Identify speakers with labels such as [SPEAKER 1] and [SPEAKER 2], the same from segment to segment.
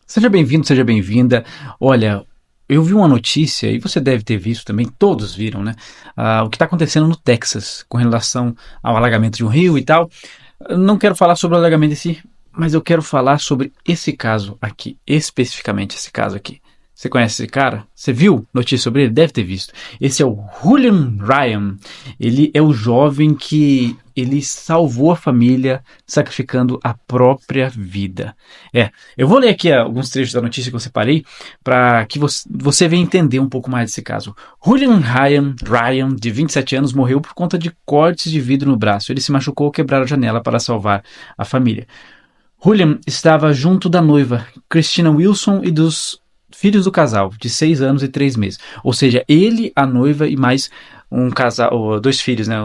[SPEAKER 1] Seja bem-vindo, seja bem-vinda. Olha, eu vi uma notícia, e você deve ter visto também, todos viram, né? O que está acontecendo no Texas com relação ao alagamento de um rio e tal. Eu não quero falar sobre o alagamento em si, mas eu quero falar sobre esse caso aqui, especificamente esse caso aqui. Você conhece esse cara? Você viu notícia sobre ele? Deve ter visto. Esse é o Julian Ryan. Ele é o jovem que ele salvou a família sacrificando a própria vida. Eu vou ler aqui alguns trechos da notícia que eu separei para que você venha entender um pouco mais desse caso. Julian Ryan, de 27 anos, morreu por conta de cortes de vidro no braço. Ele se machucou ao quebrar a janela para salvar a família. Julian estava junto da noiva, Christina Wilson, e dos filhos do casal, de 6 anos e 3 meses. Ou seja, ele, a noiva e mais um casal, dois filhos, né?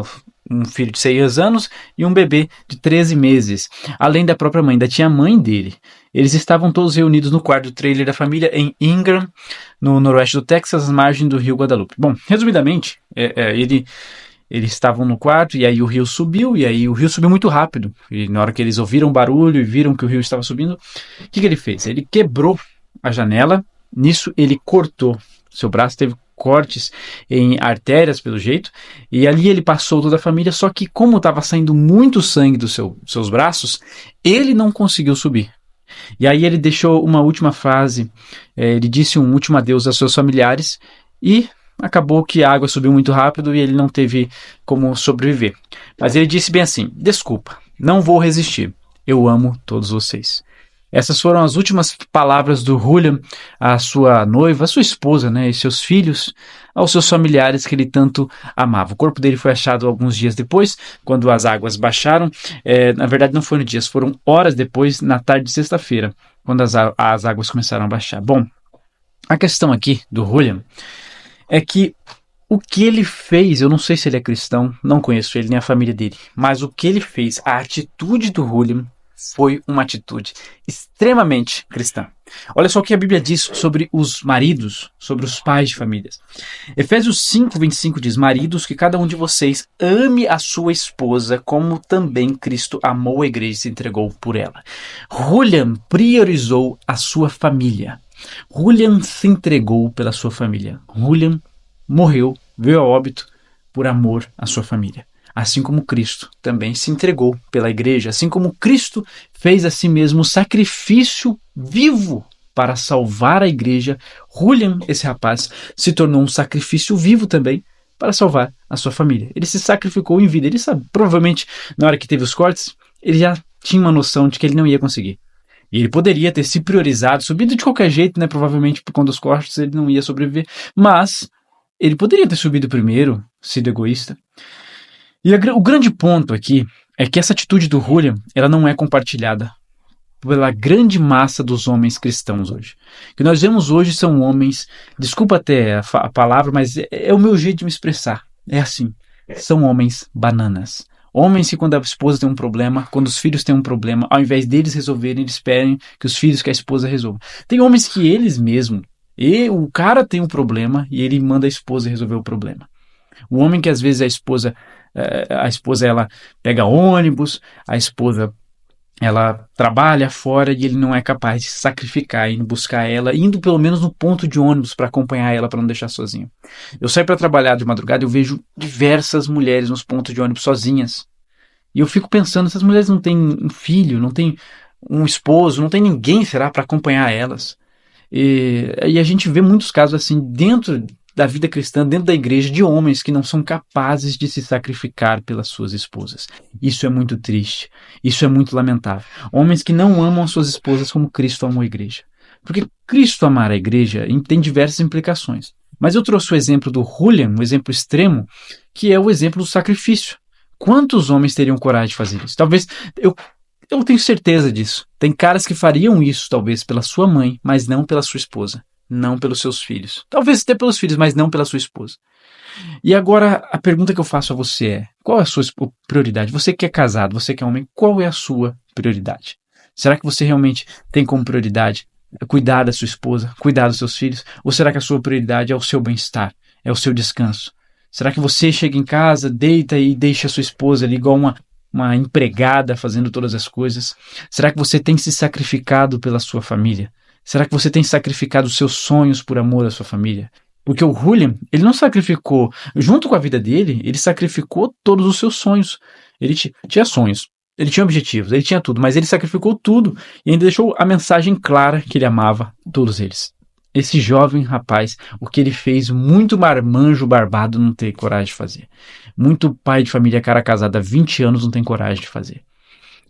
[SPEAKER 1] Um filho de 6 anos e um bebê de 13 meses. Além da própria mãe, ainda tinha a mãe dele. Eles estavam todos reunidos no quarto do trailer da família em Ingram, no noroeste do Texas, às margens do rio Guadalupe. Bom, resumidamente, eles estavam no quarto e aí o rio subiu, e aí o rio subiu muito rápido. E na hora que eles ouviram o barulho e viram que o rio estava subindo, o que ele fez? Ele quebrou a janela. Nisso ele cortou. Seu braço teve cortes em artérias, pelo jeito, e ali ele passou toda a família, só que como estava saindo muito sangue dos seus braços, ele não conseguiu subir. E aí ele deixou uma última frase, ele disse um último adeus aos seus familiares, e acabou que a água subiu muito rápido e ele não teve como sobreviver. Mas ele disse bem assim: desculpa, não vou resistir, eu amo todos vocês. Essas foram as últimas palavras do Julian à sua noiva, à sua esposa, né, e seus filhos, aos seus familiares que ele tanto amava. O corpo dele foi achado alguns dias depois, quando as águas baixaram. Na verdade, não foram dias, foram horas depois, na tarde de sexta-feira, quando as águas começaram a baixar. Bom, a questão aqui do Julian é que o que ele fez, eu não sei se ele é cristão, não conheço ele nem a família dele, mas o que ele fez, a atitude do Julian, foi uma atitude extremamente cristã. Olha só o que a Bíblia diz sobre os maridos, sobre os pais de famílias. Efésios 5:25 diz: maridos, que cada um de vocês ame a sua esposa como também Cristo amou a igreja e se entregou por ela. Julian priorizou a sua família. Julian se entregou pela sua família. Julian morreu, veio a óbito por amor à sua família. Assim como Cristo também se entregou pela igreja, assim como Cristo fez a si mesmo o sacrifício vivo para salvar a igreja, Julian, esse rapaz, se tornou um sacrifício vivo também para salvar a sua família. Ele se sacrificou em vida. Ele sabe, provavelmente, na hora que teve os cortes, ele já tinha uma noção de que ele não ia conseguir. E ele poderia ter se priorizado, subido de qualquer jeito, né? Provavelmente por conta dos cortes ele não ia sobreviver. Mas ele poderia ter subido primeiro, sido egoísta. E o grande ponto aqui é que essa atitude do Julian, ela não é compartilhada pela grande massa dos homens cristãos hoje. O que nós vemos hoje são homens, desculpa até a palavra, mas é o meu jeito de me expressar. É assim, são homens bananas. Homens que quando a esposa tem um problema, quando os filhos têm um problema, ao invés deles resolverem, eles esperem que os filhos, que a esposa resolva. Tem homens que eles mesmos, o cara tem um problema e ele manda a esposa resolver o problema. O homem que às vezes a esposa ela pega ônibus, a esposa ela trabalha fora e ele não é capaz de se sacrificar, indo buscar ela, indo pelo menos no ponto de ônibus para acompanhar ela, para não deixar sozinho. Eu saio para trabalhar de madrugada e eu vejo diversas mulheres nos pontos de ônibus sozinhas. E eu fico pensando, essas mulheres não têm um filho, não têm um esposo, não tem ninguém, será, para acompanhar elas. E a gente vê muitos casos assim dentro da vida cristã, dentro da igreja, de homens que não são capazes de se sacrificar pelas suas esposas. Isso é muito triste, isso é muito lamentável. Homens que não amam as suas esposas como Cristo amou a igreja. Porque Cristo amar a igreja tem diversas implicações. Mas eu trouxe o exemplo do Julian, um exemplo extremo, que é o exemplo do sacrifício. Quantos homens teriam coragem de fazer isso? Talvez, eu tenho certeza disso. Tem caras que fariam isso, talvez, pela sua mãe, mas não pela sua esposa. Não pelos seus filhos. Talvez até pelos filhos, mas não pela sua esposa. E agora, a pergunta que eu faço a você é: qual é a sua prioridade? Você que é casado, você que é homem, qual é a sua prioridade? Será que você realmente tem como prioridade cuidar da sua esposa, cuidar dos seus filhos? Ou será que a sua prioridade é o seu bem-estar, é o seu descanso? Será que você chega em casa, deita e deixa a sua esposa ali igual uma empregada fazendo todas as coisas? Será que você tem se sacrificado pela sua família? Será que você tem sacrificado os seus sonhos por amor à sua família? Porque o Julian, ele não sacrificou, junto com a vida dele, ele sacrificou todos os seus sonhos. Ele tinha sonhos, ele tinha objetivos, ele tinha tudo, mas ele sacrificou tudo e ainda deixou a mensagem clara que ele amava todos eles. Esse jovem rapaz, o que ele fez, muito marmanjo barbado não tem coragem de fazer. Muito pai de família cara casada há 20 anos não tem coragem de fazer.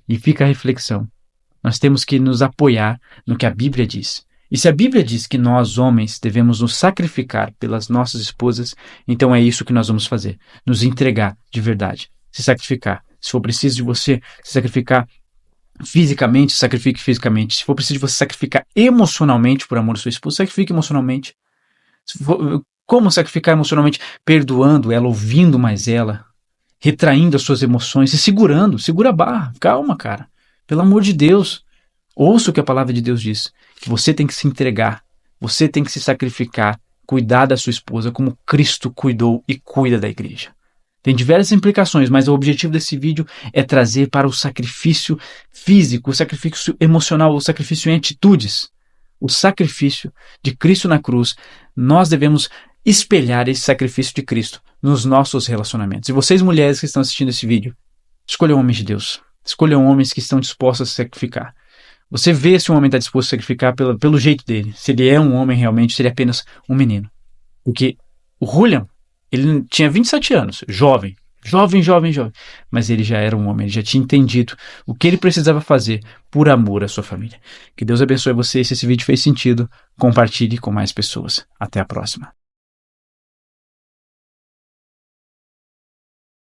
[SPEAKER 1] E fica a reflexão. Nós temos que nos apoiar no que a Bíblia diz. E se a Bíblia diz que nós, homens, devemos nos sacrificar pelas nossas esposas, então é isso que nós vamos fazer. Nos entregar de verdade. Se sacrificar. Se for preciso de você se sacrificar fisicamente, sacrifique fisicamente. Se for preciso de você sacrificar emocionalmente por amor à sua esposa, sacrifique emocionalmente. Como sacrificar emocionalmente? Perdoando ela, ouvindo mais ela, retraindo as suas emoções e segurando. Segura a barra. Calma, cara. Pelo amor de Deus, ouça o que a palavra de Deus diz. Você tem que se entregar, você tem que se sacrificar, cuidar da sua esposa como Cristo cuidou e cuida da igreja. Tem diversas implicações, mas o objetivo desse vídeo é trazer para o sacrifício físico, o sacrifício emocional, o sacrifício em atitudes. O sacrifício de Cristo na cruz, nós devemos espelhar esse sacrifício de Cristo nos nossos relacionamentos. E vocês, mulheres que estão assistindo esse vídeo, escolham homens de Deus. Escolham homens que estão dispostos a se sacrificar. Você vê se um homem está disposto a se sacrificar pelo jeito dele. Se ele é um homem realmente, se ele é apenas um menino. Porque o Julian, ele tinha 27 anos, jovem. Mas ele já era um homem, ele já tinha entendido o que ele precisava fazer por amor à sua família. Que Deus abençoe você. Se esse vídeo fez sentido, compartilhe com mais pessoas. Até a próxima.